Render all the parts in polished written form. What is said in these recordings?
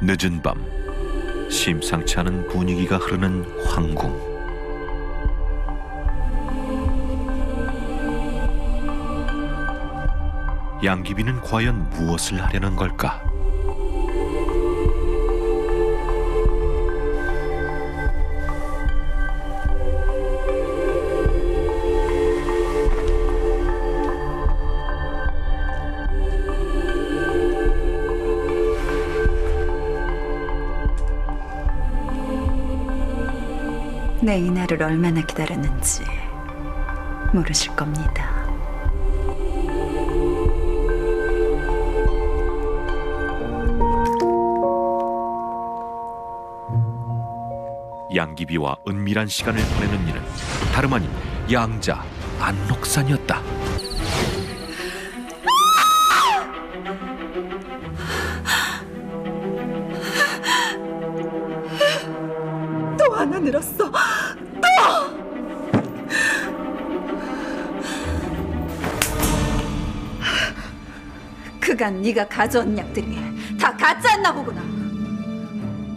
늦은 밤, 심상치 않은 분위기가 흐르는 황궁. 양귀비는 과연 무엇을 하려는 걸까? 내 이날을 얼마나 기다렸는지 모르실 겁니다. 양귀비와 은밀한 시간을 보내는 이는 다름 아닌 양자 안록산이었다. 또 하나 늘었어. 그간 네가 가져온 약들이 다 가짜였나 보구나.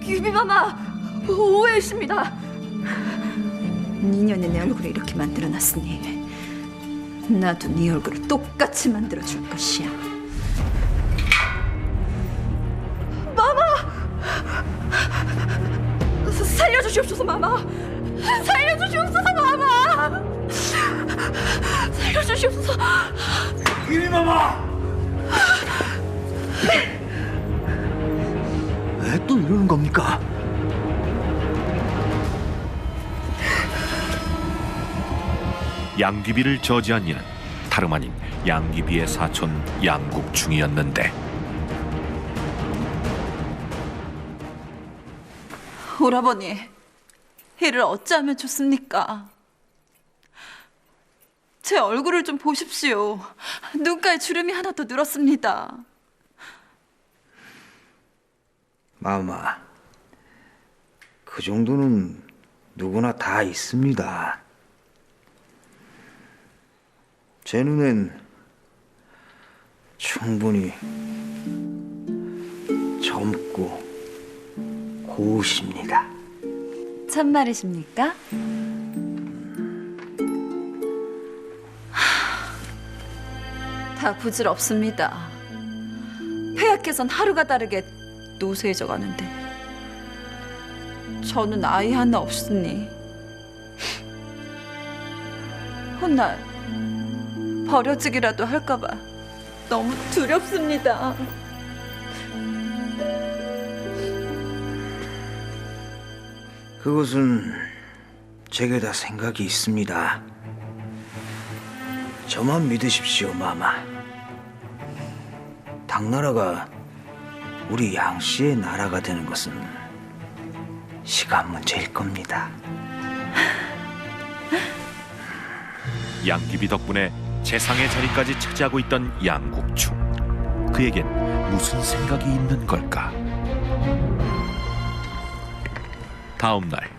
귀비마마 오해했습니다. 니년이 내 얼굴을 이렇게 만들어놨으니 나도 네 얼굴을 똑같이 만들어줄 것이야. 살려주시옵소서 마마. 살려주시옵소서 마마. 살려주시옵소서. 귀비마마! 왜 또 이러는 겁니까? 양귀비를 저지한 이는 다름 아닌 양귀비의 사촌 양국충이었는데, 오라버니, 이를 어찌하면 좋습니까? 제 얼굴을 좀 보십시오. 눈가에 주름이 하나 더 늘었습니다. 마마, 그 정도는 누구나 다 있습니다. 제 눈엔 충분히 젊고 고우십니다. 참말이십니까? 다 부질없습니다. 폐약해선 하루가 다르게 노쇠해져 가는데 저는 아이 하나 없으니 훗날 버려지기라도 할까봐 너무 두렵습니다. 그것은 제게 다 생각이 있습니다. 저만 믿으십시오, 마마. 당나라가 우리 양씨의 나라가 되는 것은 시간 문제일 겁니다. 양귀비 덕분에 재상의 자리까지 차지하고 있던 양국충. 그에겐 무슨 생각이 있는 걸까? 다음 날,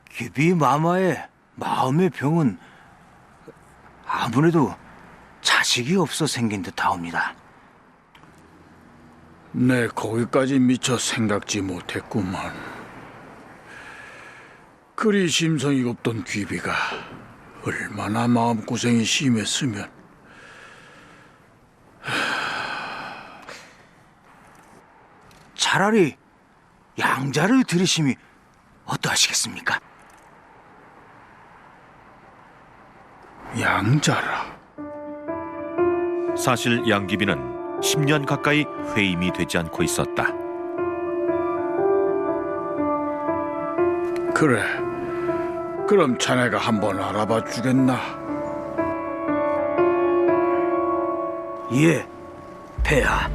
귀비 마마의 마음의 병은 아무래도 자식이 없어 생긴 듯하옵니다. 네, 거기까지 미처 생각지 못했구만. 그리 심성이 곱던 귀비가 얼마나 마음고생이 심했으면. 차라리 양자를 들이심이 어떠하시겠습니까? 양자라. 사실 양귀비는 10년 가까이 회임이 되지 않고 있었다. 그래, 그럼 자네가 한번 알아봐 주겠나? 예, 폐하.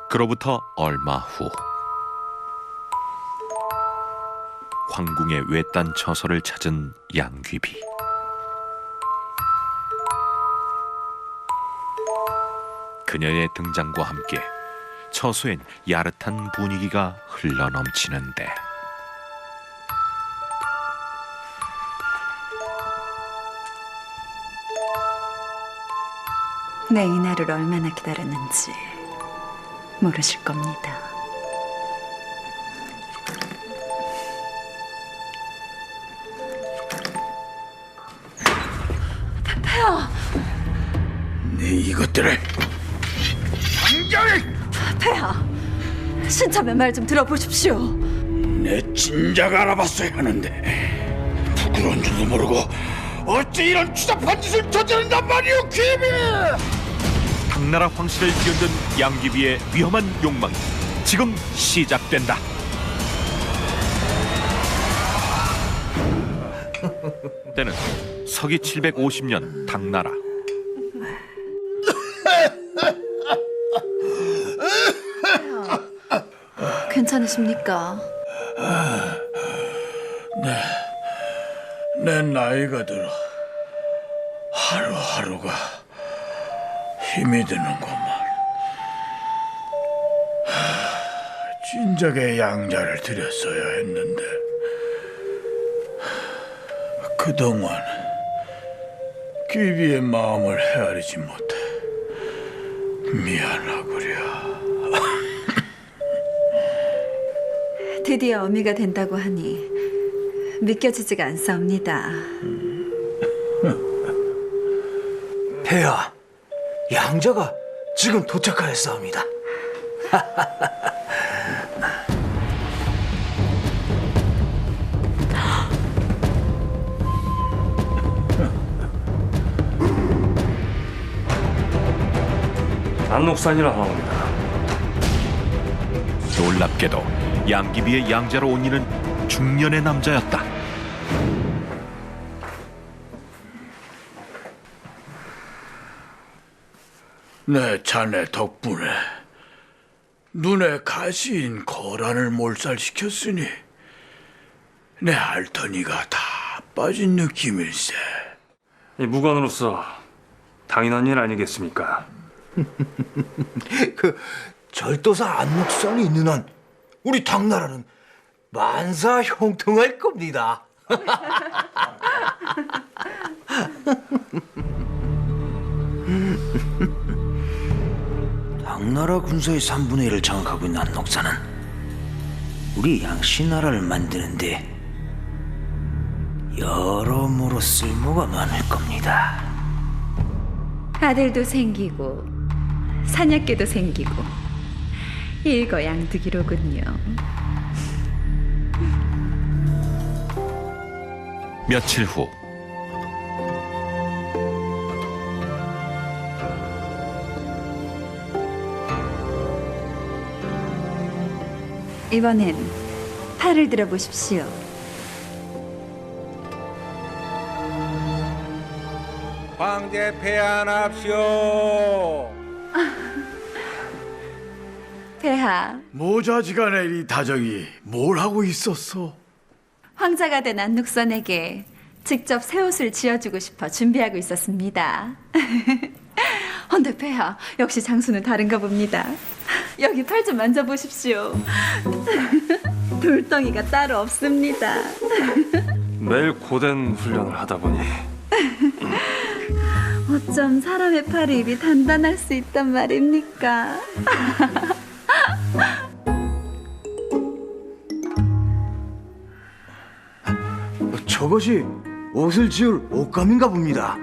그로부터 얼마 후, 황궁의 외딴 처소를 찾은 양귀비. 그녀의 등장과 함께 처소엔 야릇한 분위기가 흘러넘치는데, 내 이날을 얼마나 기다렸는지 모르실 겁니다. 네 이것들을 당장에 폐하, 신참의 말 좀 들어보십시오. 내 진작 알아봤어야 하는데 부끄러운 줄도 모르고 어찌 이런 추잡한 짓을 저지른단 말이오, 귀비! 당나라 황실을 뒤흔든 양귀비의 위험한 욕망이 지금 시작된다. 때는 서기 750년 당나라. 괜찮으십니까? 내 나이가 들어 하루하루가 힘이 드는구만. 진작에 양자를 드렸어야 했는데 그동안 귀비의 마음을 헤아리지 못해 미안하구려. 드디어 어미가 된다고 하니 믿겨지지가 않사옵니다. 폐하, 양자가 지금 도착하였사옵니다. 안록산이라 하옵니다. 놀랍게도 양귀비의 양자로 온 이는 중년의 남자였다. 내 자네 덕분에 눈에 가시인 거란을 몰살시켰으니 내 알터니가 다 빠진 느낌일세. 이 무관으로서 당연한 일 아니겠습니까? 그 절도사 안록산이 있는 한 우리 당나라는 만사 형통할 겁니다. 당나라 군사의 3분의 1을 장악하고 있는 안록산은 우리 양씨나라를 만드는데 여러모로 쓸모가 많을 겁니다. 아들도 생기고 사냥개도 생기고 일거양득이로군요. 며칠 후 이번엔 팔을 들어보십시오. 황제 폐하납시오. 폐하, 모자지간의 이 다정이 뭘 하고 있었어? 황자가 된 안룩선에게 직접 새 옷을 지어주고 싶어 준비하고 있었습니다. 헌데 폐하, 역시 장수는 다른가 봅니다. 여기 팔 좀 만져보십시오. 돌덩이가 따로 없습니다. 매일 고된 훈련을 하다 보니 어쩜 사람의 팔이 입이 단단할 수 있단 말입니까? 저것이 옷을 지을 옷감인가 봅니다.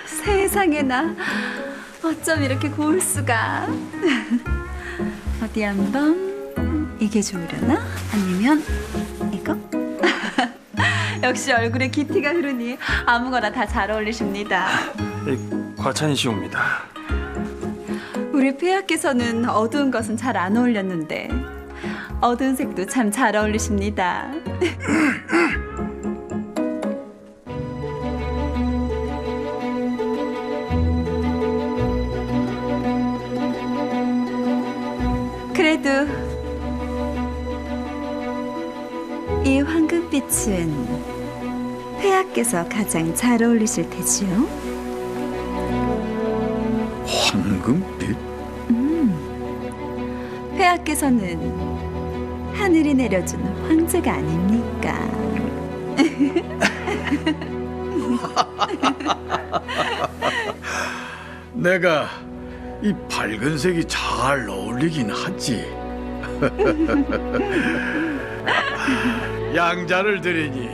세상에나 어쩜 이렇게 고울 수가. 어디 한번 이게 좋으려나? 아니면 이거? 역시 얼굴에 기티가 흐르니 아무거나 다 잘 어울리십니다. 이 과찬이시옵니다. 우리 폐하께서는 어두운 것은 잘 안 어울렸는데 어두운 색도 참 잘 어울리십니다. 그래도 이 황금빛은 폐하께서 가장 잘 어울리실 테지요. 황금빛? 폐하께서는 하늘이 내려준 황제가 아닙니까? 내가 이 밝은 색이 잘 어울리긴 하지. 양자를 들으니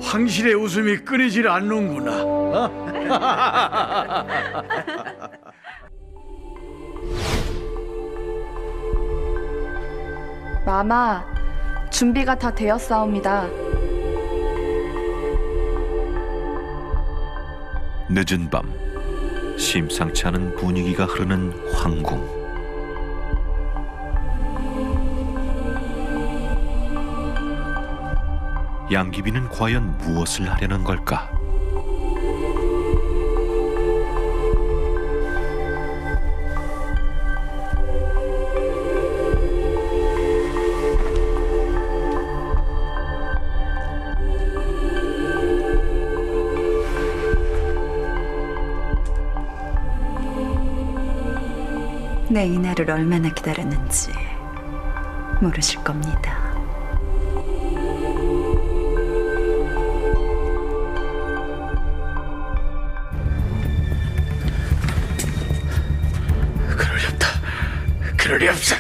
황실의 웃음이 끊이질 않는구나. 마마, 준비가 다 되었사옵니다. 늦은 밤 심상치 않은 분위기가 흐르는 황궁. 양귀비는 과연 무엇을 하려는 걸까? 내 이날을 얼마나 기다렸는지 모르실 겁니다. 그럴 리 없다. 그럴 리 없어.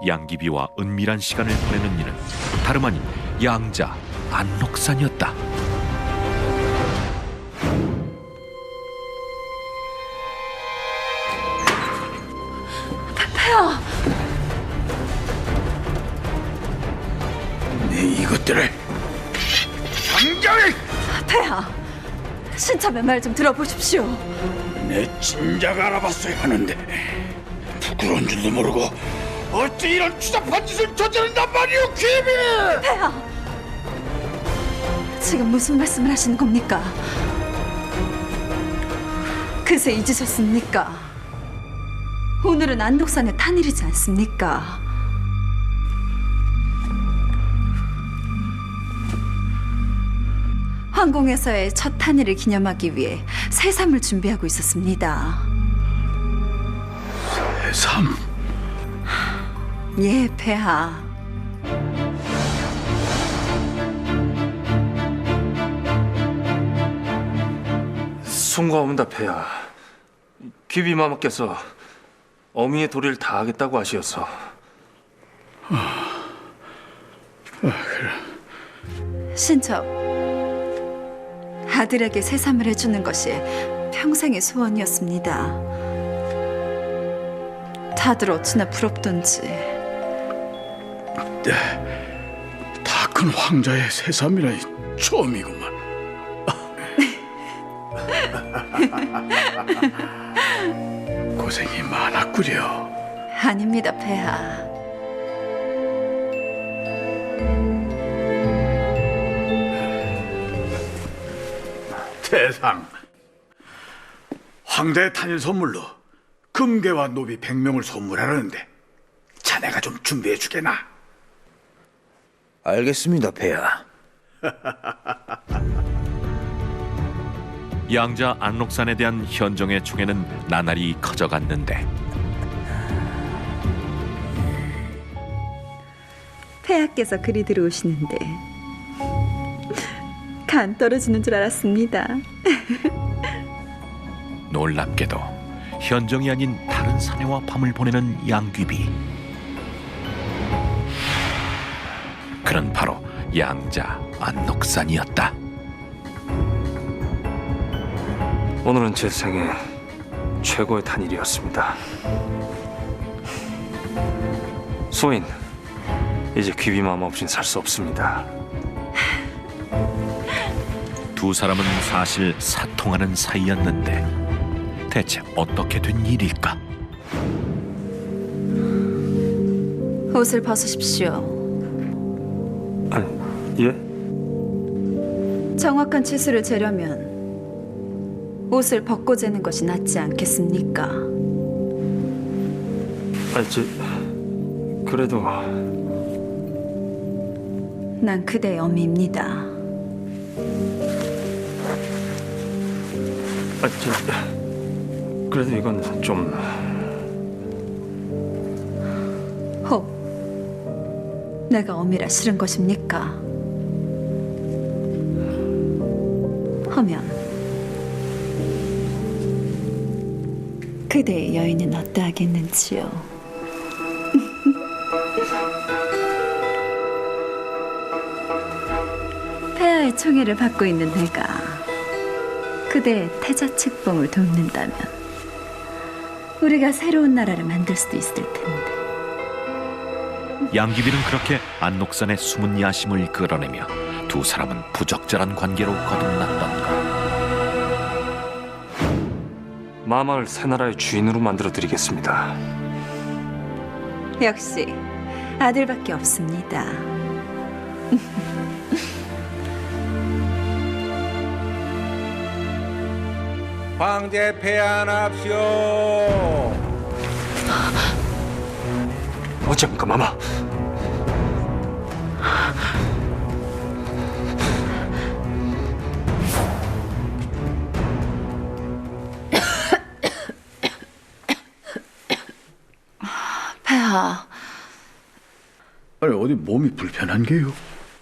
양귀비와 은밀한 시간을 보내는 이는 다름 아닌 양자 안록산이었다. 네 이것들을 당장에 폐하, 신참의 말 좀 들어보십시오. 내 진작 알아봤어야 하는데 부끄러운 줄도 모르고 어찌 이런 추잡한 짓을 저지른단 말이오, 귀비! 폐하, 지금 무슨 말씀을 하시는 겁니까? 그새 잊으셨습니까? 오늘은 안독산의 탄일이지 않습니까? 황궁에서의 첫 탄일을 기념하기 위해 새삼을 준비하고 있었습니다. 새삼? 예, 폐하. 송구합니다, 폐하. 귀비마마께서 어미의 도리를 다하겠다고 하시어서. 신첩, 아들에게 새삼을 해주는 것이 평생의 소원이었습니다. 다들 어찌나 부럽던지. 다 큰 황자의 새삼이라니 처음이구만. 고생이 많았구려. 아닙니다, 폐하. 세상, 황자의 탄일 선물로 금괴와 노비 100명을 선물하려는데 자네가 좀 준비해 주게나. 알겠습니다, 폐하. 양자 안록산에 대한 현정의 총애는 나날이 커져갔는데 폐하께서 그리 들어오시는데 간 떨어지는 줄 알았습니다. 놀랍게도 현정이 아닌 다른 사내와 밤을 보내는 양귀비. 그는 바로 양자 안록산이었다. 오늘은 제 생애 최고의 탄일이었습니다. 소인, 이제 귀비마마 없인 살 수 없습니다. 두 사람은 사실 사통하는 사이였는데 대체 어떻게 된 일일까? 옷을 벗으십시오. 아니, 예? 정확한 치수를 재려면 옷을 벗고 재는 것이 낫지 않겠습니까? 그래도 난 그대의 어미입니다. 그래도 이건 좀... 혹 내가 어미라 싫은 것입니까? 하면 그대의 여인은 어떠하겠는지요? 폐하의 총애를 받고 있는 내가 그대의 태자 책봉을 돕는다면 우리가 새로운 나라를 만들 수도 있을 텐데. 양귀비는 그렇게 안녹산의 숨은 야심을 끌어내며 두 사람은 부적절한 관계로 거듭났던가. 마마를 새 나라의 주인으로 만들어 드리겠습니다. 역시 아들밖에 없습니다. 황제 폐하납시오. 어찌합니까, 마마? 폐하, 아니 어디 몸이 불편한 게요?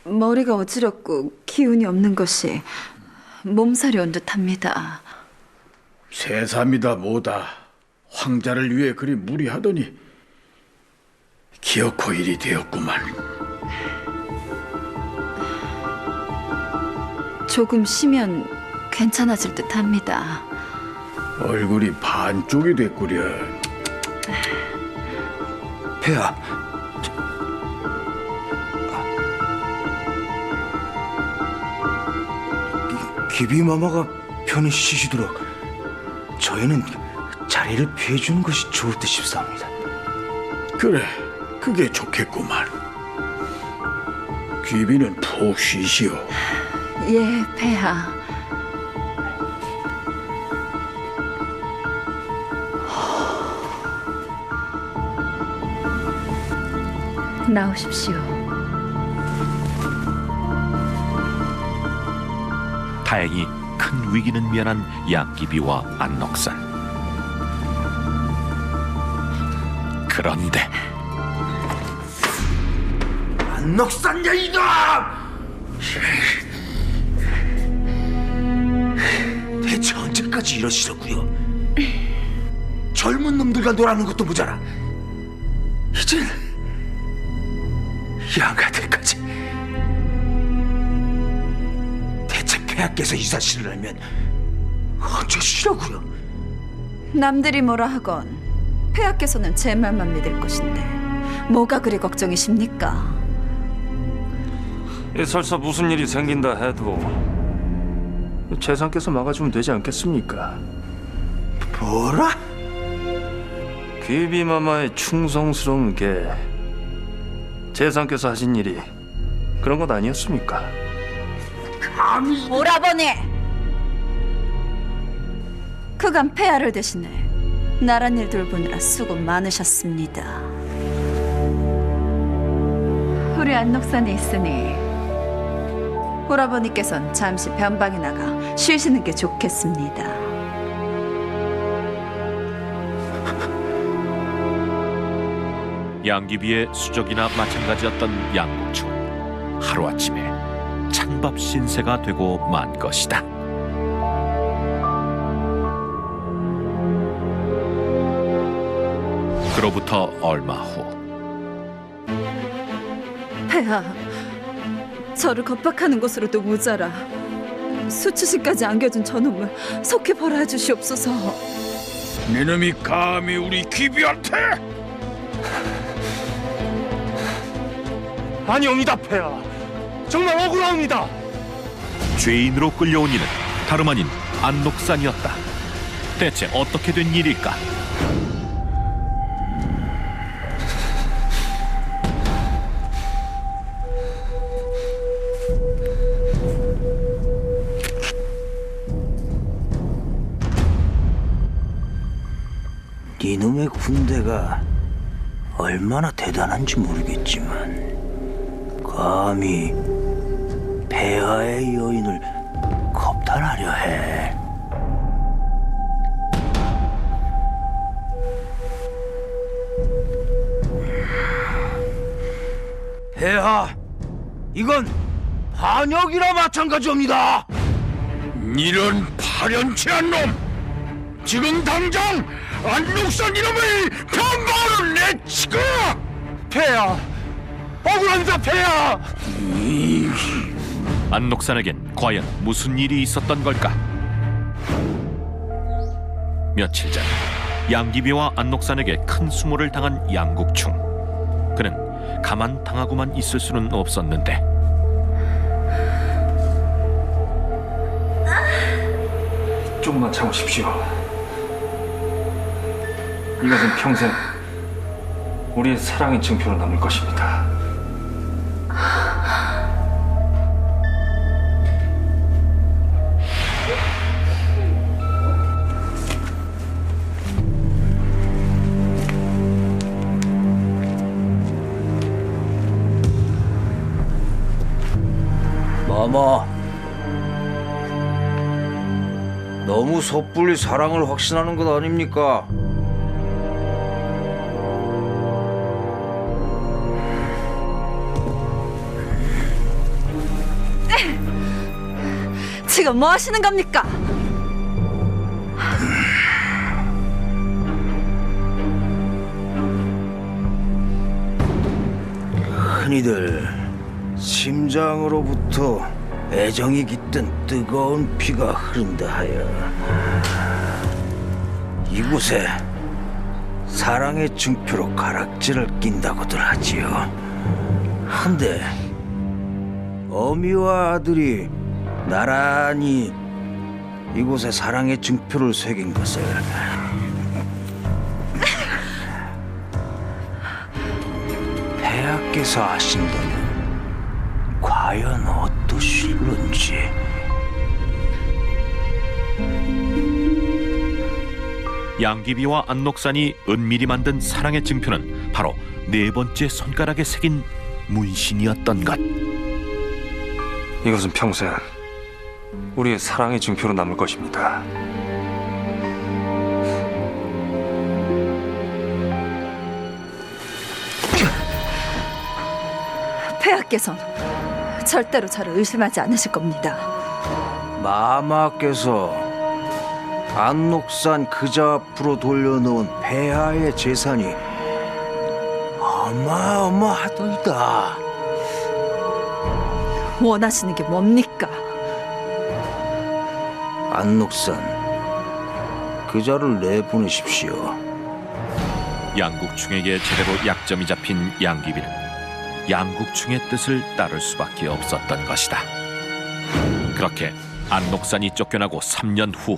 머리가 어지럽고 기운이 없는 것이 몸살이 온 듯합니다. 새삼이다 뭐다 황자를 위해 그리 무리하더니 기어코 일이 되었구만. 조금 쉬면 괜찮아질 듯합니다. 얼굴이 반쪽이 됐구려. 폐하, 귀비마마가 편히 쉬시도록 저희는 자리를 피해주는 것이 좋을 듯 싶사옵니다. 그래, 그게 좋겠구만. 귀비는 푹 쉬시오. 예, 폐하. 나오십시오. 다행히 큰 위기는 면한 양귀비와 안녹산. 그런데 안녹산 여인아! 대체 언제까지 이러시려고요? 젊은 놈들과 놀아는 것도 모자라 이젠 양가들까지. 대체 폐하께서 이 사실을 알면 언제 쉬려고요? 남들이 뭐라 하건 폐하께서는 제 말만 믿을 것인데 뭐가 그리 걱정이십니까? 설사 무슨 일이 생긴다 해도 재상께서 막아주면 되지 않겠습니까? 뭐라? 귀비마마의 충성스러운 게 재상께서 하신 일이 그런 것 아니었습니까? 감히 오라버니! 그간 폐하를 대신해 나랏일 돌보느라 수고 많으셨습니다. 우리 안녹산에 있으니 오라버니께선 잠시 변방에 나가 쉬시는 게 좋겠습니다. 양귀비의 수족이나 마찬가지였던 양국충은 하루아침에 찬밥 신세가 되고 만 것이다. 그로부터 얼마 후 폐하, 저를 겁박하는 것으로도 모자라 수치심까지 안겨준 저놈을 속히 벌하여 주시옵소서. 네놈이 감히 우리 귀비한테? 아니옵니다, 폐하. 정말 억울합니다. 죄인으로 끌려온 이는 다름 아닌 안녹산이었다. 대체 어떻게 된 일일까? 이놈의 군대가 얼마나 대단한지 모르겠지만 감히 폐하의 여인을 겁탈하려 해. 폐하, 이건 반역이라 마찬가지입니다. 이런 파렴치한 놈! 지금 당장 안록산 이름을 병거로 내치고! 폐하, 억울합니다, 폐하. 안녹산에겐 과연 무슨 일이 있었던 걸까? 며칠 전 양귀비와 안녹산에게 큰 수모를 당한 양국충. 그는 가만 당하고만 있을 수는 없었는데 조금만 참으십시오. 이것은 평생 우리의 사랑의 증표로 남을 것입니다. 마마, 너무 섣불리 사랑을 확신하는 것 아닙니까? 지금 뭐 하시는 겁니까? 흔히들 심장으로부터 애정이 깃든 뜨거운 피가 흐른다 하여 이곳에 사랑의 증표로 가락지를 낀다고들 하지요. 한데 어미와 아들이 나란히 이곳에 사랑의 증표를 새긴 것을 폐하께서 아신다면 과연 어떠실런지. 양귀비와 안녹산이 은밀히 만든 사랑의 증표는 바로 네 번째 손가락에 새긴 문신이었던 것. 이것은 평생 우리의 사랑의 증표로 남을 것입니다. 폐하께서는 절대로 저를 의심하지 않으실 겁니다. 마마께서 안녹산 그자 앞으로 돌려놓은 폐하의 재산이 어마어마하더이다. 원하시는 게 뭡니까? 안녹산 그자를 내보내십시오. 양국충에게 제대로 약점이 잡힌 양귀비는 양국충의 뜻을 따를 수밖에 없었던 것이다. 그렇게 안녹산이 쫓겨나고 3년 후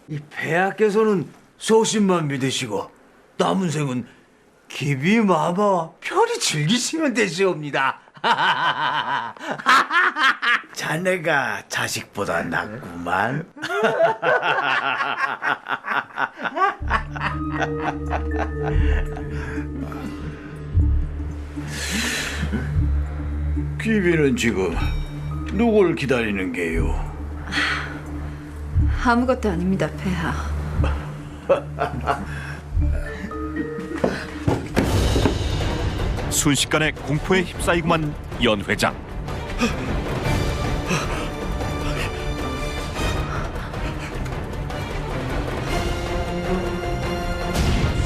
이 폐하께서는 소신만 믿으시고 남은 생은 기비 마마와 편히 즐기시면 되시옵니다. 자네가 자식보다 낫구만. 귀비는 지금 누굴 기다리는 게요? 아무것도 아닙니다, 폐하. 순식간에 공포에 휩싸이고만 연 회장.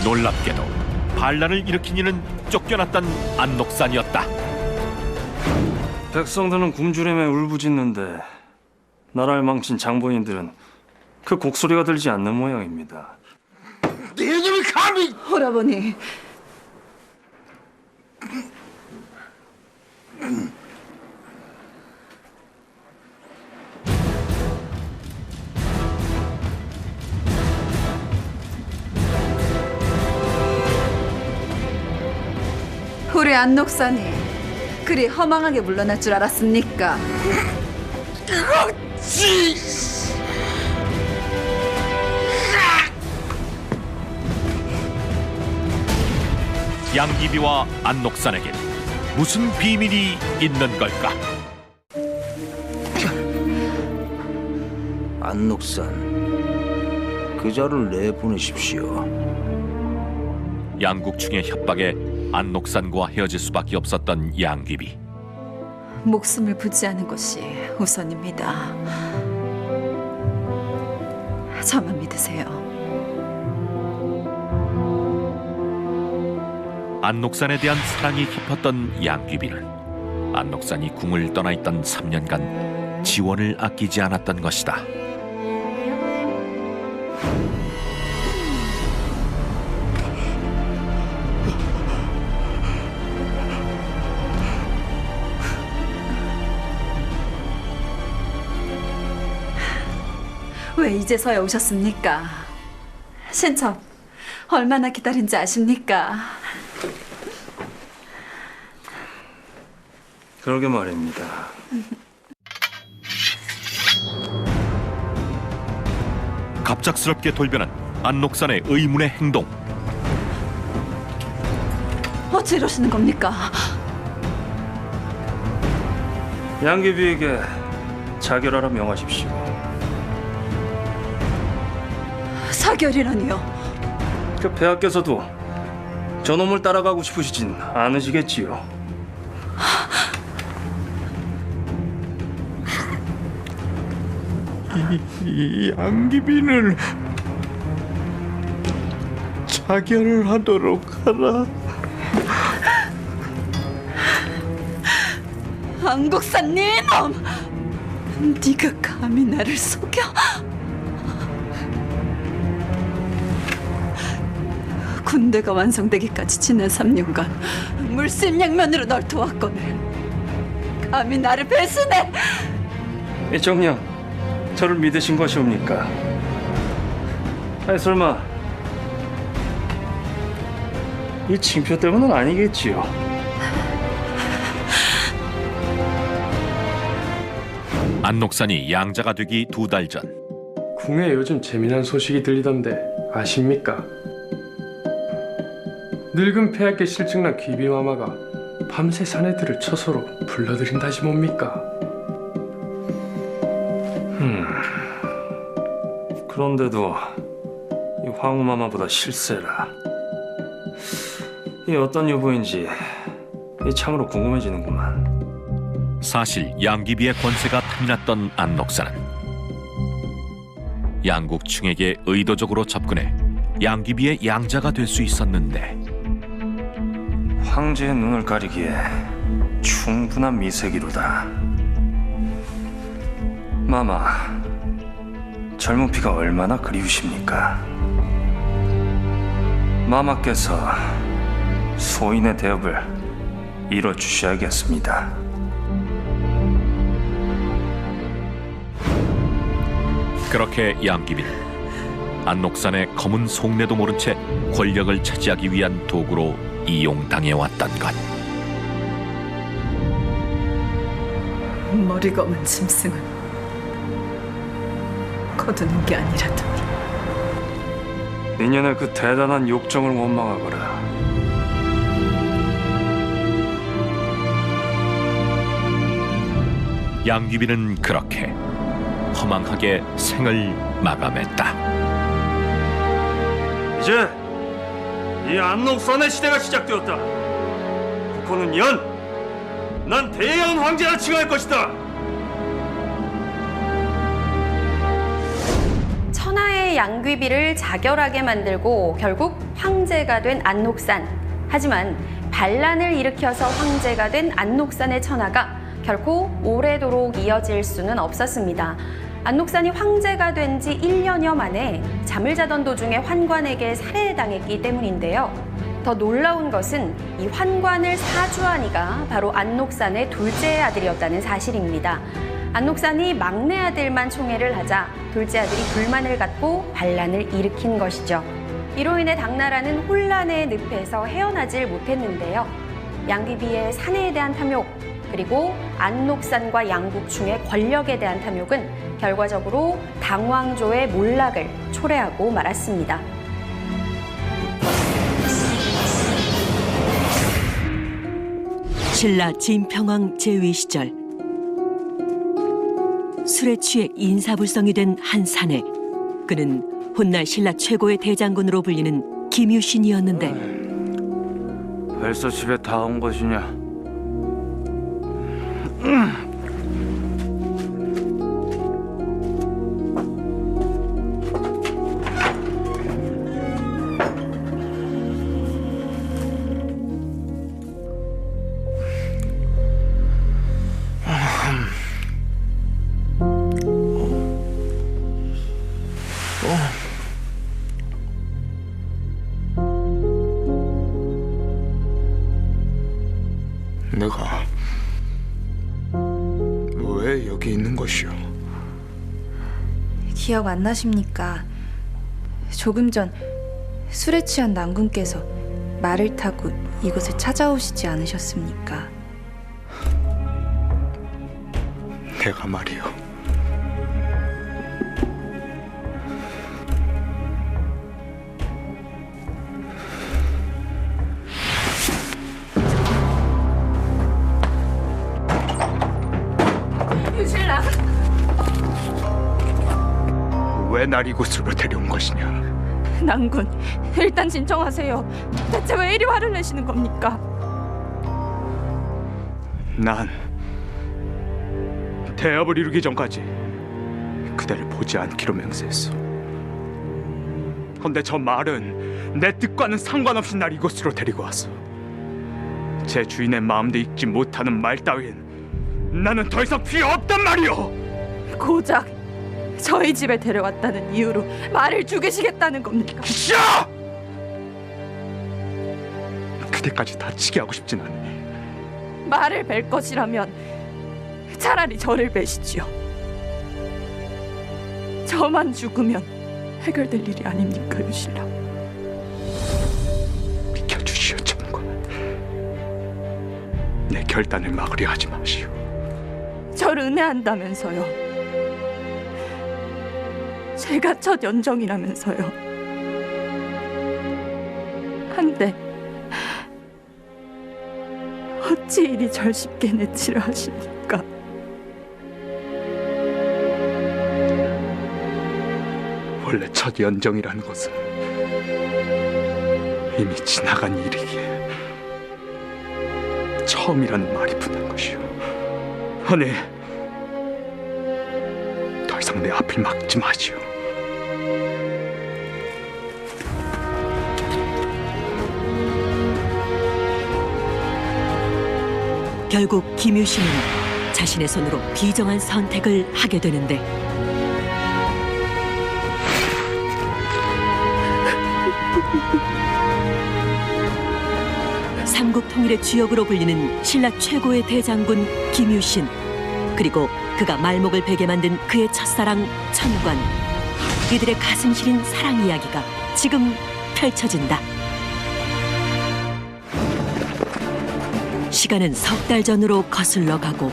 놀랍게도 반란을 일으킨 이는 쫓겨났던 안녹산이었다. 백성들은 굶주림에 울부짖는데 나라를 망친 장본인들은 그 곡소리가 들지 않는 모양입니다. 이놈이 감히! 오라버니, 우리 안녹산이 그리 허망하게 물러날 줄 알았습니까? 양귀비와 안녹산에게 무슨 비밀이 있는 걸까? 안녹산 그자를 내보내십시오. 양국충의 협박에 안녹산과 헤어질 수밖에 없었던 양귀비. 목숨을 부지하는 것이 우선입니다. 저만 믿으세요. 안녹산에 대한 사랑이 깊었던 양귀비는 안녹산이 궁을 떠나 있던 3년간 지원을 아끼지 않았던 것이다. 왜 이제서야 오셨습니까? 신첩 얼마나 기다린지 아십니까? 그러게 말입니다. 갑작스럽게 돌변한 안녹산의 의문의 행동. 어찌 이러시는 겁니까? 양귀비에게 자결하라 명하십시오. 사결이라니요? 그 폐하께서도 저놈을 따라가고 싶으시진 않으시겠지요. 이 양귀비는 자결을 하도록 하라. 안국산 네놈! 네가 감히 나를 속여? 군대가 완성되기까지 지난 3년간 물심양면으로 널 도왔거늘 감히 나를 배신해! 이 정녕, 저를 믿으신 것이옵니까? 아니 설마 이 징표 때문은 아니겠지요? 안녹산이 양자가 되기 2달 전, 궁에 요즘 재미난 소식이 들리던데 아십니까? 늙은 폐하께 실증난 귀비마마가 밤새 사내들을 처소로 불러들인다시 뭡니까? 그런데도 이 황후마마보다 실세라. 이 어떤 여부인지 이 참으로 궁금해지는구만. 사실 양귀비의 권세가 탐이 났던 안녹산은 양국충에게 의도적으로 접근해 양귀비의 양자가 될 수 있었는데, 황제의 눈을 가리기에 충분한 미색이로다. 마마, 젊은 피가 얼마나 그리우십니까? 마마께서 소인의 대업을 이뤄주셔야겠습니다. 그렇게 양귀비는 안녹산의 검은 속내도 모른 채 권력을 차지하기 위한 도구로 이용당해왔던 것. 머리 검은 짐승은 거두는 게 아니라더니 내년의 그 대단한 욕정을 원망하거라. 양귀비는 그렇게 허망하게 생을 마감했다. 이제 이 안녹산의 시대가 시작되었다. 국호는 난 대연 황제라 칭할 것이다. 천하의 양귀비를 자결하게 만들고 결국 황제가 된 안녹산. 하지만 반란을 일으켜서 황제가 된 안녹산의 천하가 결코 오래도록 이어질 수는 없었습니다. 안녹산이 황제가 된 지 1년여 만에 잠을 자던 도중에 환관에게 살해당했기 때문인데요. 더 놀라운 것은 이 환관을 사주한 이가 바로 안녹산의 둘째 아들이었다는 사실입니다. 안녹산이 막내 아들만 총애를 하자 둘째 아들이 불만을 갖고 반란을 일으킨 것이죠. 이로 인해 당나라는 혼란의 늪에서 헤어나질 못했는데요. 양귀비의 사내에 대한 탐욕, 그리고 안녹산과 양국충의 권력에 대한 탐욕은 결과적으로 당왕조의 몰락을 초래하고 말았습니다. 신라 진평왕 제위 시절 술에 취해 인사불성이 된 한 사내. 그는 훗날 신라 최고의 대장군으로 불리는 김유신이었는데, 벌써 집에 다 온 것이냐? 내가 왜 여기 있는 것이오? 기억 안 나십니까? 조금 전 술에 취한 남군께서 말을 타고 이곳에 찾아오시지 않으셨습니까? 내가 말이오. 유신랑, 왜 날 이곳으로 데려온 것이냐? 남군, 일단 진정하세요. 대체 왜 이리 화를 내시는 겁니까? 난 대업을 이루기 전까지 그대를 보지 않기로 맹세했어. 근데 저 말은 내 뜻과는 상관없이 날 이곳으로 데리고 왔어. 제 주인의 마음도 읽지 못하는 말 따윈 나는 더 이상 필요 없단 말이오. 고작 저희 집에 데려왔다는 이유로 말을 죽이시겠다는 겁니까? 기시야! 그때까지 다치게 하고 싶진 않니. 말을 뵐 것이라면 차라리 저를 베시지요. 저만 죽으면 해결될 일이 아닙니까, 유신랑? 비켜주시오, 정관. 내 결단을 막으려 하지 마시오. 저를 은혜한다면서요. 제가 첫 연정이라면서요. 한데 어찌 이리 절 쉽게 내치려 하십니까? 원래 첫 연정이라는 것은 이미 지나간 일이기에 처음이라는 말이 붙는 것이오. 아니, 더 이상 내 앞을 막지 마시오. 결국 김유신은 자신의 손으로 비정한 선택을 하게 되는데 삼국 통일의 주역으로 불리는 신라 최고의 대장군 김유신, 그리고 그가 말목을 베게 만든 그의 첫사랑 천관, 이들의 가슴 시린 사랑 이야기가 지금 펼쳐진다. 시간은 석 달 전으로 거슬러 가고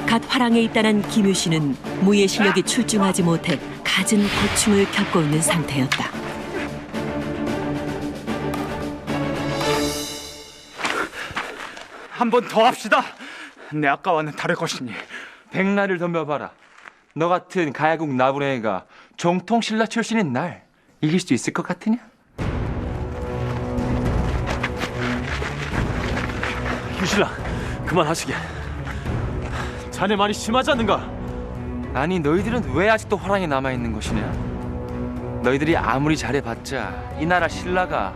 갓 화랑에 입단한 김유신은 무예 실력이 출중하지 못해 갖은 고충을 겪고 있는 상태였다. 한 번 더 합시다. 내 아까와는 다를 것이니. 백날을 덤벼봐라. 너 같은 가야국 나부랭이가 정통 신라 출신인 날 이길 수 있을 것 같으냐? 유신랑, 그만하시게. 자네 말이 심하지 않는가? 아니, 너희들은 왜 아직도 화랑에 남아있는 것이냐? 너희들이 아무리 잘해봤자 이 나라 신라가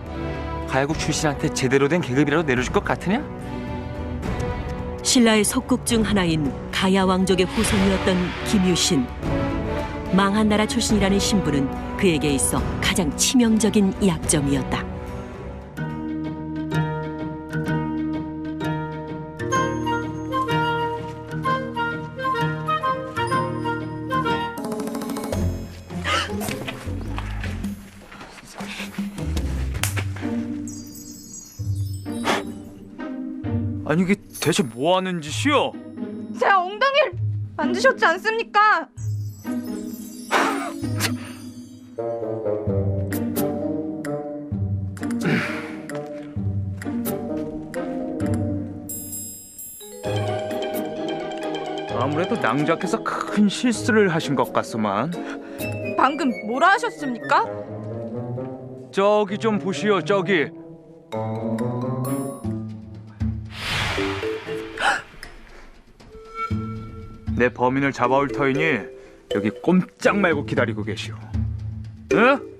가야국 출신한테 제대로 된 계급이라도 내려줄 것 같으냐? 신라의 속국 중 하나인 가야 왕족의 후손이었던 김유신. 망한 나라 출신이라는 신분은 그에게 있어 가장 치명적인 약점이었다. 아니, 이게 대체 뭐 하는 짓이요? 제 엉덩이를 만드셨지 않습니까? 아무래도 낭작해서 큰 실수를 하신 것 같소만. 방금 뭐라 하셨습니까? 저기 좀 보시오, 저기. 내 범인을 잡아올 터이니 여기 꼼짝 말고 기다리고 계시오. 응?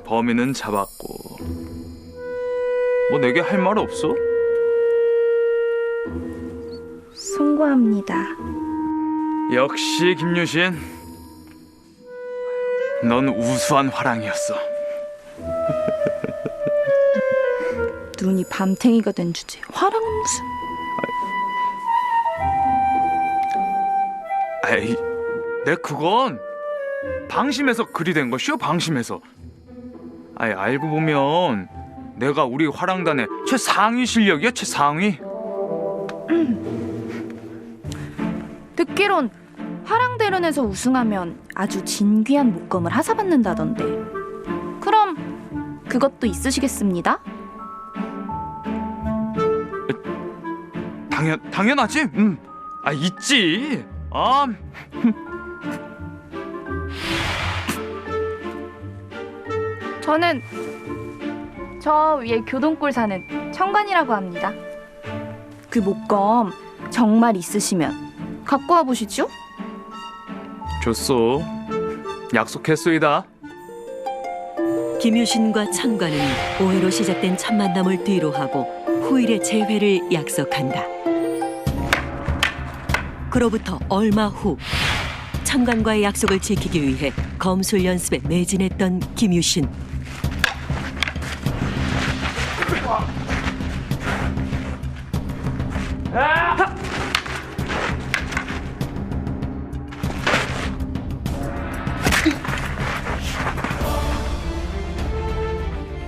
범인은 잡았고 뭐 내게 할 말 없어? 송구합니다. 역시 김유신, 넌 우수한 화랑이었어. 눈이 밤탱이가 된 주제 화랑은 무슨. 에이, 내 그건 방심해서 그리 된 것이오, 방심해서. 아이, 알고 보면 내가 우리 화랑단의 최상위 실력이야, 최상위. 듣기론 화랑대련에서 우승하면 아주 진귀한 목검을 하사받는다던데. 그럼 그것도 있으시겠습니다? 당연하지. 아, 있지. 저는 저 위에 교동골 사는 청관이라고 합니다. 그 목검 정말 있으시면 갖고 와 보시죠. 좋소. 약속했소이다. 김유신과 천관은 오해로 시작된 첫 만남을 뒤로 하고 후일의 재회를 약속한다. 그로부터 얼마 후 천관과의 약속을 지키기 위해 검술 연습에 매진했던 김유신.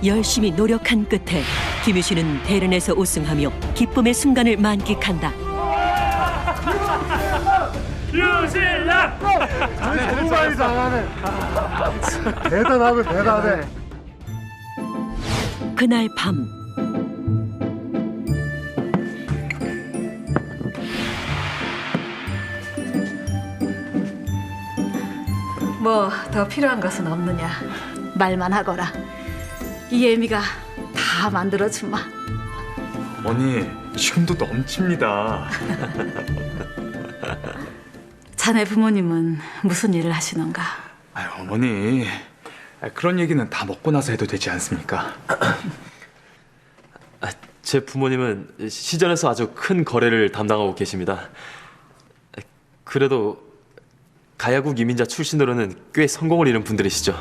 열심히 노력한 끝에 김유신은 대련에서 우승하며 기쁨의 순간을 만끽한다. 유신라! 정말 잘하네. 대단하고 대단해. 그날 밤 뭐 더 필요한 것은 없느냐? 말만 하거라. 이 애미가 다 만들어주마. 어머니, 지금도 넘칩니다. 자네 부모님은 무슨 일을 하시는가? 아유, 어머니, 그런 얘기는 다 먹고 나서 해도 되지 않습니까? 제 부모님은 시전에서 아주 큰 거래를 담당하고 계십니다. 그래도 가야국 이민자 출신으로는 꽤 성공을 이룬 분들이시죠.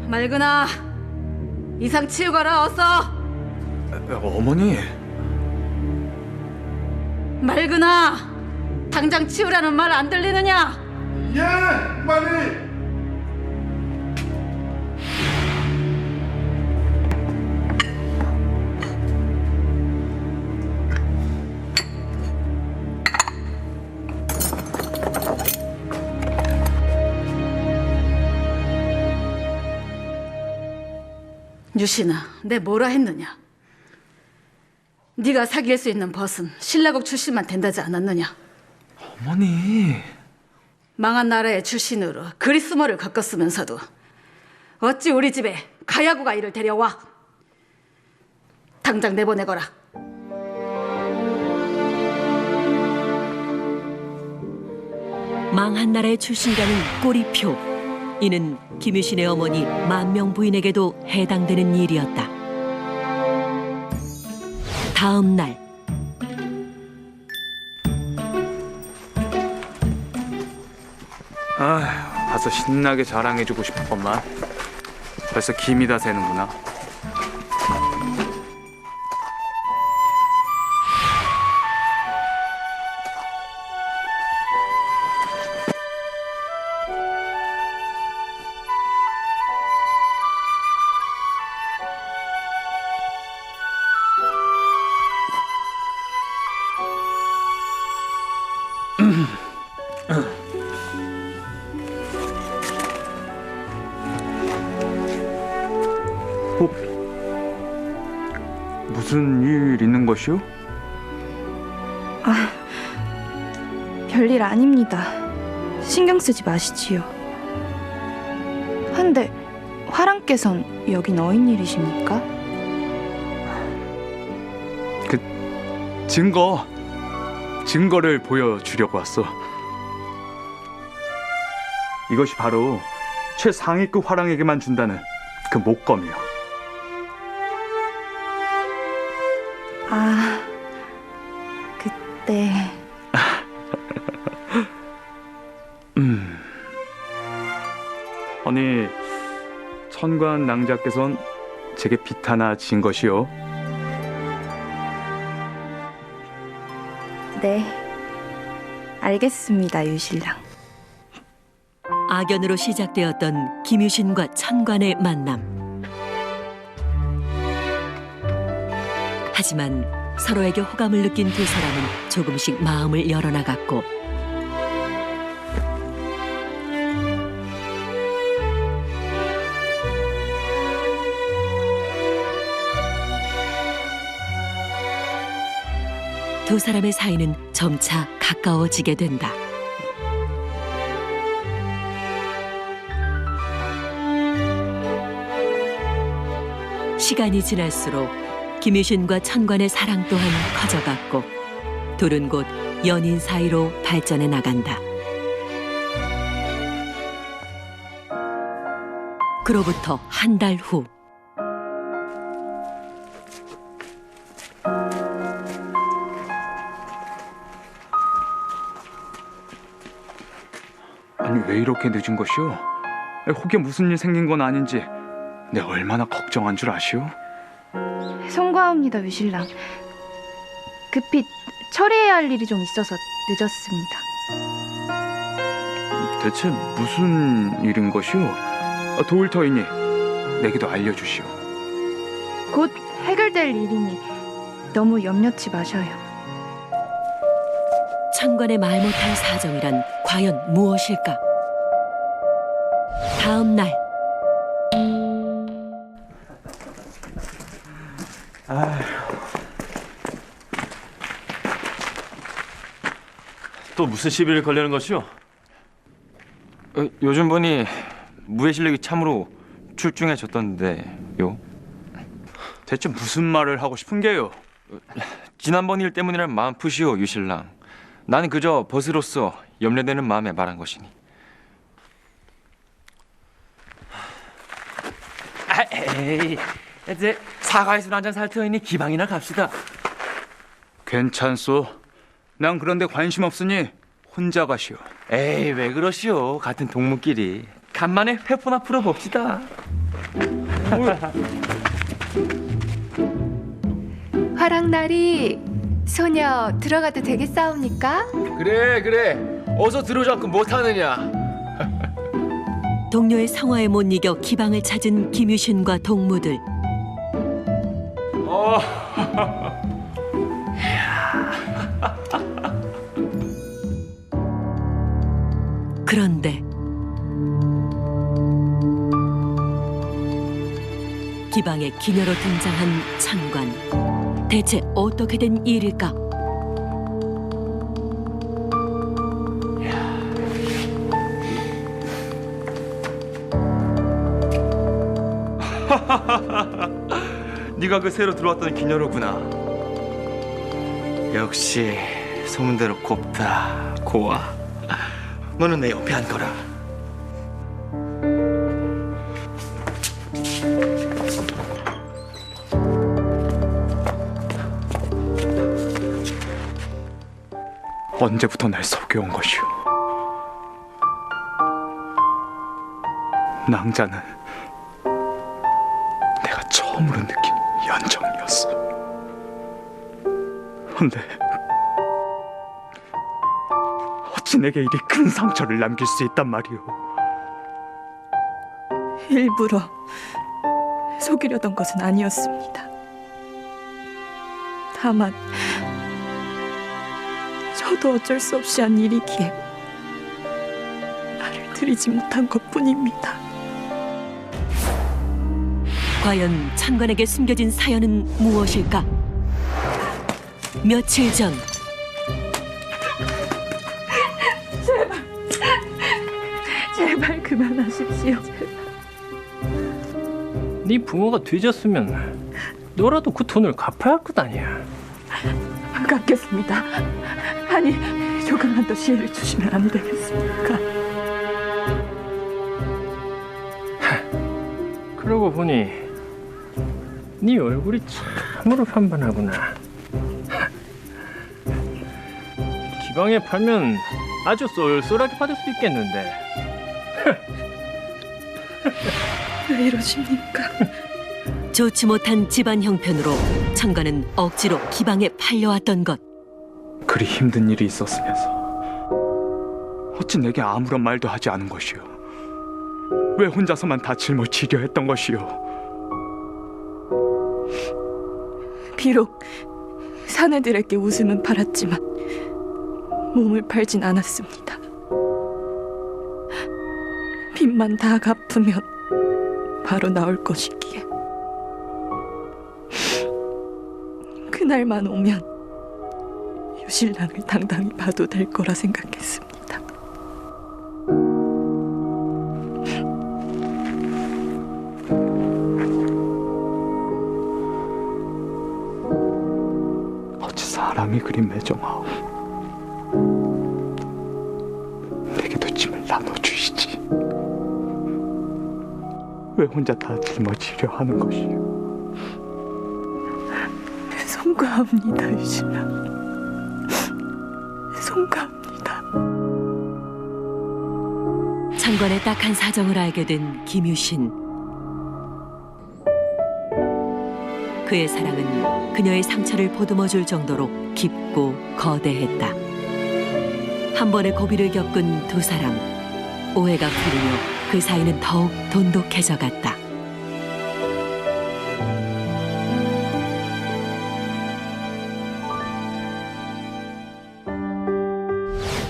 맑으나 이상 치우거라 어서. 어머니. 맑으나 당장 치우라는 말 안 들리느냐? 예, 빨리. 유신아, 내 뭐라 했느냐? 네가 사귈 수 있는 벗은 신라국 출신만 된다지 않았느냐? 어머니. 망한 나라의 출신으로 그리스머를 겪었으면서도 어찌 우리 집에 가야국 아이를 데려와? 당장 내보내거라. 망한 나라의 출신과는 꼬리표. 이는 김유신의 어머니 만명 부인에게도 해당되는 일이었다. 다음 날 가서 신나게 자랑해주고 싶었건만 벌써 김이 다 새는구나. 무슨 일 있는 것이오? 아, 별일 아닙니다. 신경 쓰지 마시지요. 한데 화랑께선 여긴 어인 일이십니까? 증거를 보여주려고 왔어. 이것이 바로 최상위급 화랑에게만 준다는 그 목검이요. 아, 그때 아니, 천관 낭자께선 제게 빚 하나 진 것이요. 네, 알겠습니다, 유신랑. 악연으로 시작되었던 김유신과 천관의 만남. 하지만 서로에게 호감을 느낀 두 사람은 조금씩 마음을 열어나갔고 두 사람의 사이는 점차 가까워지게 된다. 시간이 지날수록 김유신과 천관의 사랑 또한 커져갔고 둘은 곧 연인 사이로 발전해 나간다. 그로부터 한 달 후 아니, 왜 이렇게 늦은 것이오? 혹에 무슨 일 생긴 건 아닌지 내가 얼마나 걱정한 줄 아시오? 송구합니다, 유신랑. 급히 처리해야 할 일이 좀 있어서 늦었습니다. 대체 무슨 일인 것이오? 도울 터이니 내게도 알려주시오. 곧 해결될 일이니 너무 염려치 마셔요. 천관의 말 못할 사정이란 과연 무엇일까? 다음 날 또 무슨 시비를 걸려는 것이오? 요즘 보니 무예 실력이 참으로 출중해졌던데요. 대체 무슨 말을 하고 싶은 게요? 지난번 일 때문이란 마음 푸시오, 유신랑. 나는 그저 벗으로서 염려되는 마음에 말한 것이니. 에이, 이제 사과에서 한잔 살 터이니 기방이나 갑시다. 괜찮소. 난 그런데 관심 없으니 혼자 가시오. 에이, 왜 그러시오? 같은 동무끼리 간만에 회포나 풀어봅시다. 화랑나리, 소녀 들어가도 되겠사옵니까? 그래 어서 들어오지 않고 못하느냐. 동료의 성화에 못 이겨 기방을 찾은 김유신과 동무들. 그런데 기방의 기녀로 등장한 천관. 대체 어떻게 된 일일까? 네가 그 새로 들어왔던 기녀로구나. 역시 소문대로 곱다 고와. 너는 내 옆에 앉거라. 언제부터 날 속여온 것이오? 낭자는 내가 처음으로 느낀 연정이었어. 근데 어찌 내게 이리 큰 상처를 남길 수 있단 말이오? 일부러 속이려던 것은 아니었습니다. 다만 저도 어쩔 수 없이 한 일이기에 말을 드리지 못한 것뿐입니다. 과연 천관에게 숨겨진 사연은 무엇일까? 며칠 전 제발 그만하십시오. 네 부모가 뒤졌으면 너라도 그 돈을 갚아야 할 것 아니야. 갚겠습니다. 아니, 조금만 더 시일을 주시면 안 되겠습니까? 그러고 보니 네 얼굴이 참으로 반반하구나. 기방에 팔면 아주 쏠쏠하게 받을 수 있겠는데. 왜 이러십니까? 좋지 못한 집안 형편으로 천관은 억지로 기방에 팔려왔던 것. 그리 힘든 일이 있었으면서 어찌 내게 아무런 말도 하지 않은 것이오? 왜 혼자서만 다 짊어지려 했던 것이오? 비록 사내들에게 웃음은 팔았지만 몸을 팔진 않았습니다. 빚만 다 갚으면 바로 나올 것이기에 그날만 오면 유신랑을 당당히 봐도 될 거라 생각했습니다. 어찌 사람이 그리 매정하오? 내게도 짐을 나눠주시지. 왜 혼자 다 짊어지려 하는 것이오? 송구합니다, 유신랑. 송구합니다. 천관의 딱한 사정을 알게 된 김유신. 그의 사랑은 그녀의 상처를 보듬어줄 정도로 깊고 거대했다. 한 번의 고비를 겪은 두 사람. 오해가 풀리며 그 사이는 더욱 돈독해져 갔다.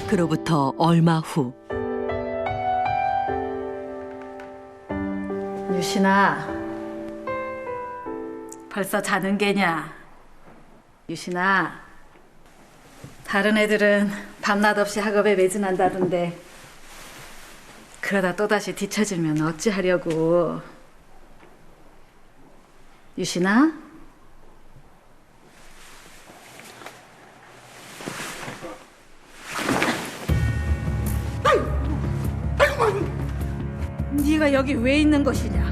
그로부터 얼마 후. 유신아, 벌써 자는 게냐? 유신아, 다른 애들은 밤낮 없이 학업에 매진한다던데 그러다 또다시 뒤처지면 어찌하려고. 유신아? 네가 여기 왜 있는 것이냐?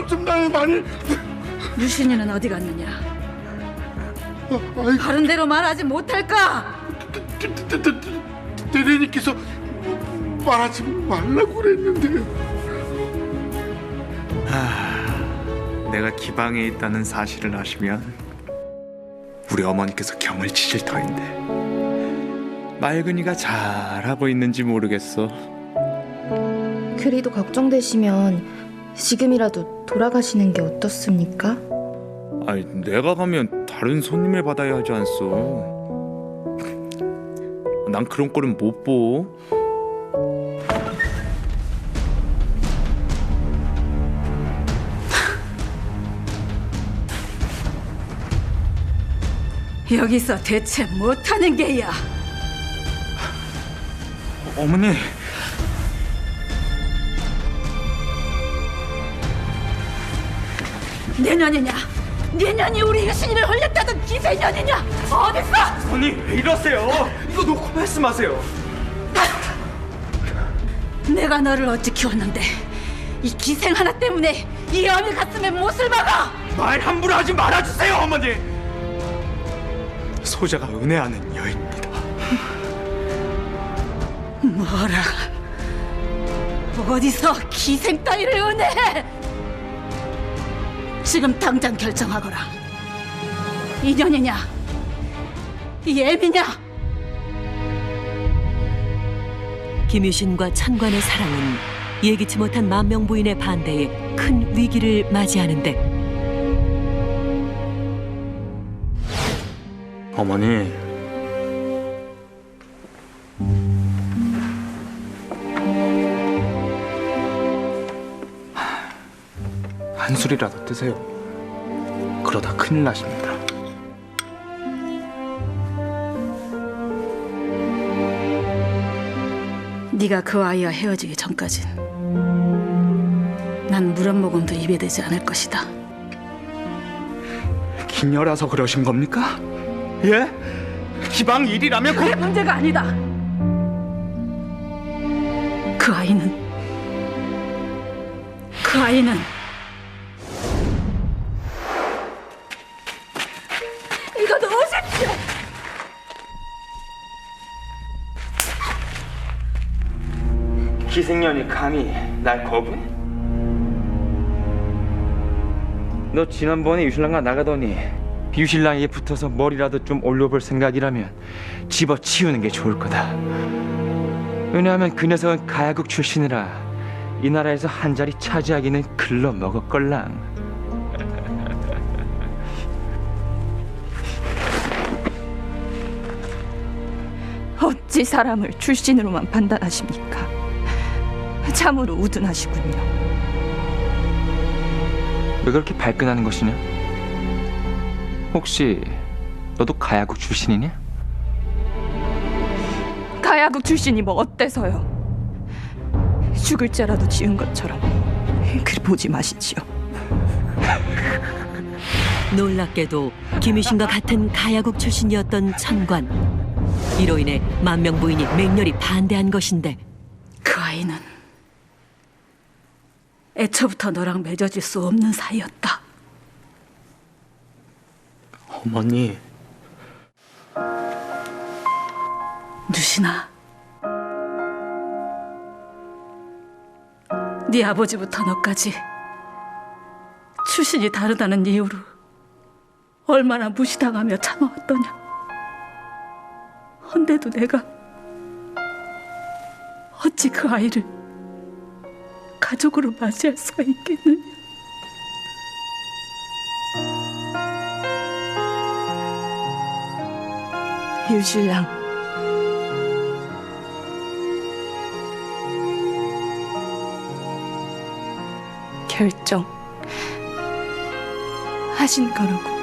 좀 나의 말을. 유신이는 어디 갔느냐? 다른 대로 말하지 못할까? 대리님께서 말하지 말라고 그랬는데. 내가 기방에 있다는 사실을 아시면 우리 어머니께서 경을 치실 터인데 맑은이가 잘하고 있는지 모르겠어. 그리도 걱정되시면 지금이라도 돌아가시는 게 어떻습니까? 아니, 내가 가면 다른 손님을 받아야 하지 않소? 난 그런 꼴은 못 보. 여기서 대체 못하는 게야? 어머니. 내년이냐? 내년이 우리 유신이를 헐렸다던 기세년이냐? 어딨어? 언니, 왜 이러세요? 이거 놓고 말씀하세요. 내가 너를 어찌 키웠는데 이 기생 하나 때문에 이 어미 가슴에 못을 박아! 말 함부로 하지 말아주세요, 어머니. 소자가 은혜하는 여인입니다. 뭐라? 어디서 기생 따위를 은혜해? 지금 당장 결정하거라. 인연이냐? 이 애미냐? 김유신과 천관의 사랑은 예기치 못한 만명 부인의 반대에 큰 위기를 맞이하는데. 어머니. 한 술이라도 드세요. 그러다 큰일 나십니다. 네가 그 아이와 헤어지기 전까진 난 물 한 모금도 입에 대지 않을 것이다. 기녀라서 그러신 겁니까? 예? 기방 일이라면 그게 문제가 아니다. 그 아이는 이거 놓으십시오. 기생년이 감히 날 거부해? 너 지난번에 유신랑과 나가더니 유신랑에게 붙어서 머리라도 좀 올려볼 생각이라면 집어치우는 게 좋을 거다. 왜냐하면 그 녀석은 가야국 출신이라 이 나라에서 한 자리 차지하기는 글러 먹었걸랑. 어찌 사람을 출신으로만 판단하십니까? 참으로 우둔하시군요. 왜 그렇게 발끈하는 것이냐? 혹시 너도 가야국 출신이냐? 가야국 출신이 뭐 어때서요? 죽을 죄라도 지은 것처럼 그리 보지 마시지요. 놀랍게도 김유신과 같은 가야국 출신이었던 천관. 이로 인해 만명 부인이 맹렬히 반대한 것인데 그 아이는 애초부터 너랑 맺어질 수 없는 사이였다. 어머니. 유신아, 네 아버지부터 너까지 출신이 다르다는 이유로 얼마나 무시당하며 참아왔더냐. 헌데도 내가 어찌 그 아이를 가족으로 맞이할 수가 있겠느냐. 유신랑, 결정 하신 거로군요.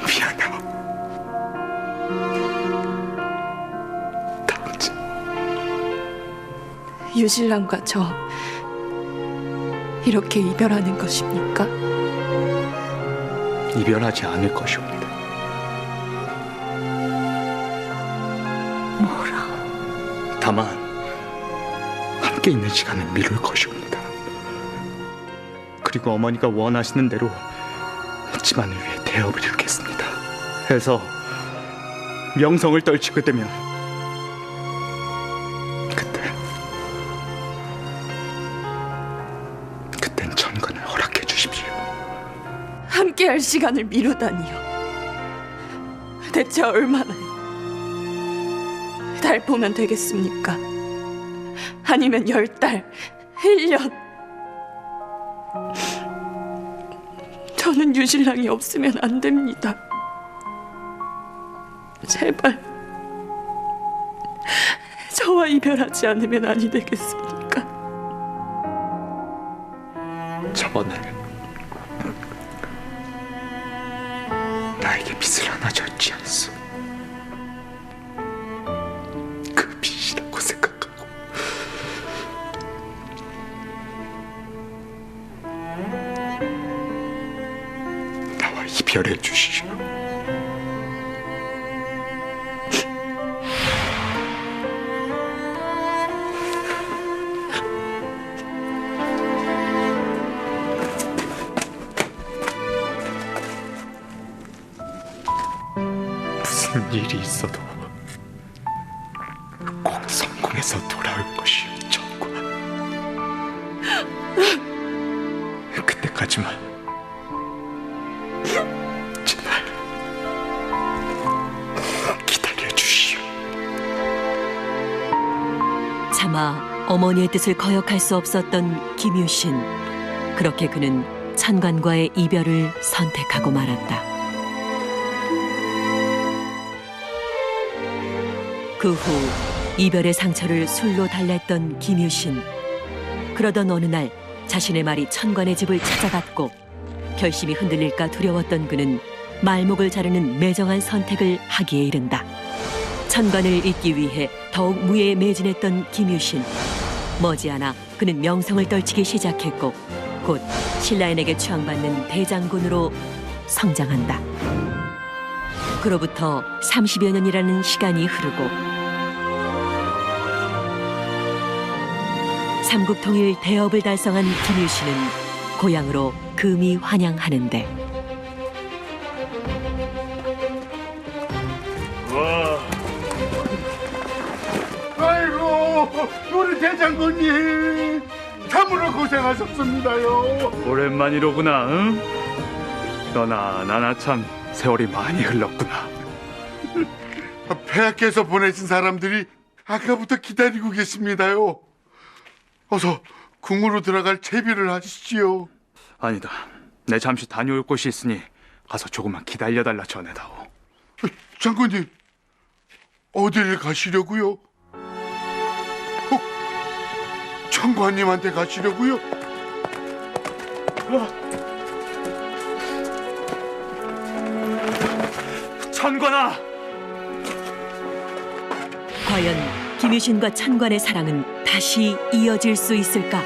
미안해요. 당신. 유신랑과 저 이렇게 이별하는 것입니까? 이별하지 않을 것이옵니다. 뭐라? 다만 함께 있는 시간을 미룰 것이옵니다. 그리고 어머니가 원하시는 대로 집안을 위해 대업을 이루겠습니다. 해서 명성을 떨치게 되면 그땐 천관을 허락해 주십시오. 함께할 시간을 미루다니요. 대체 얼마나요? 달 보면 되겠습니까? 아니면 10달, 1년? 저는 유신랑이 없으면 안 됩니다. 제발 저와 이별하지 않으면 아니 되겠습니까? 저번에 나에게 빚을 하나 졌지 않소. 그 빚이라고 생각하고 나와 이별해 주시오. 무슨 일이 있어도 꼭 성공해서 돌아올 것이오, 천관. 그때까지만 제발 기다려 주시오. 차마 어머니의 뜻을 거역할 수 없었던 김유신. 그렇게 그는 천관과의 이별을 선택하고 말았다. 그 후 이별의 상처를 술로 달랬던 김유신. 그러던 어느 날 자신의 말이 천관의 집을 찾아갔고 결심이 흔들릴까 두려웠던 그는 말목을 자르는 매정한 선택을 하기에 이른다. 천관을 잇기 위해 더욱 무예에 매진했던 김유신. 머지않아 그는 명성을 떨치기 시작했고 곧 신라인에게 추앙받는 대장군으로 성장한다. 그로부터 30여 년이라는 시간이 흐르고 삼국통일 대업을 달성한 김유신은 고향으로 금이 환영하는데 아이고, 우리 대장군님 참으로 고생하셨습니다요. 오랜만이로구나. 응? 너나 나나 참 세월이 많이 흘렀구나. 폐하께서 보내신 사람들이 아까부터 기다리고 계십니다요. 어서 궁으로 들어갈 채비를 하시지요. 아니다. 내 잠시 다녀올 곳이 있으니 가서 조금만 기다려달라 전해다오. 장군님, 어디를 가시려고요? 천관님한테 가시려고요? 천관아! 과연 김유신과 천관의 사랑은 다시 이어질 수 있을까?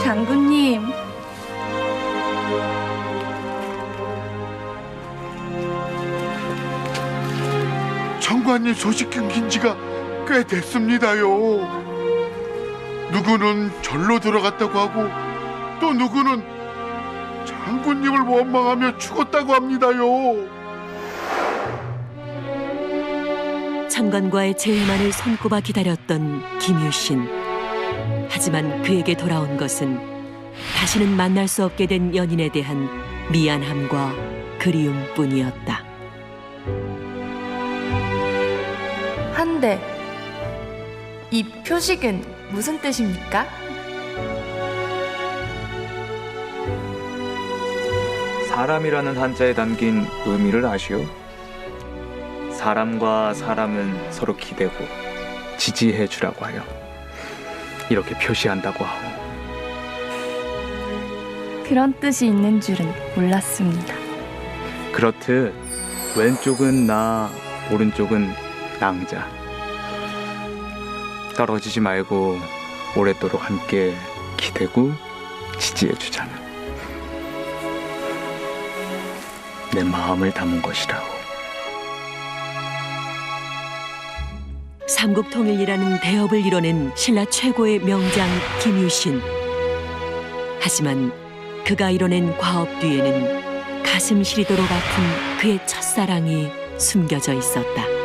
장군님. 천관님 소식 끊긴 지가 꽤 됐습니다요. 누구는 절로 들어갔다고 하고 또 누구는 장군님을 원망하며 죽었다고 합니다요. 천관과의 재회만을 손꼽아 기다렸던 김유신. 하지만 그에게 돌아온 것은 다시는 만날 수 없게 된 연인에 대한 미안함과 그리움뿐이었다. 한데, 이 표식은 무슨 뜻입니까? 사람이라는 한자에 담긴 의미를 아시오? 사람과 사람은 서로 기대고 지지해 주라고 하여 이렇게 표시한다고 하오. 그런 뜻이 있는 줄은 몰랐습니다. 그렇듯 왼쪽은 나, 오른쪽은 낭자. 떨어지지 말고 오랫도록 함께 기대고 지지해 주자는 내 마음을 담은 것이라고. 삼국통일이라는 대업을 이뤄낸 신라 최고의 명장 김유신. 하지만 그가 이뤄낸 과업 뒤에는 가슴 시리도록 아픈 그의 첫사랑이 숨겨져 있었다.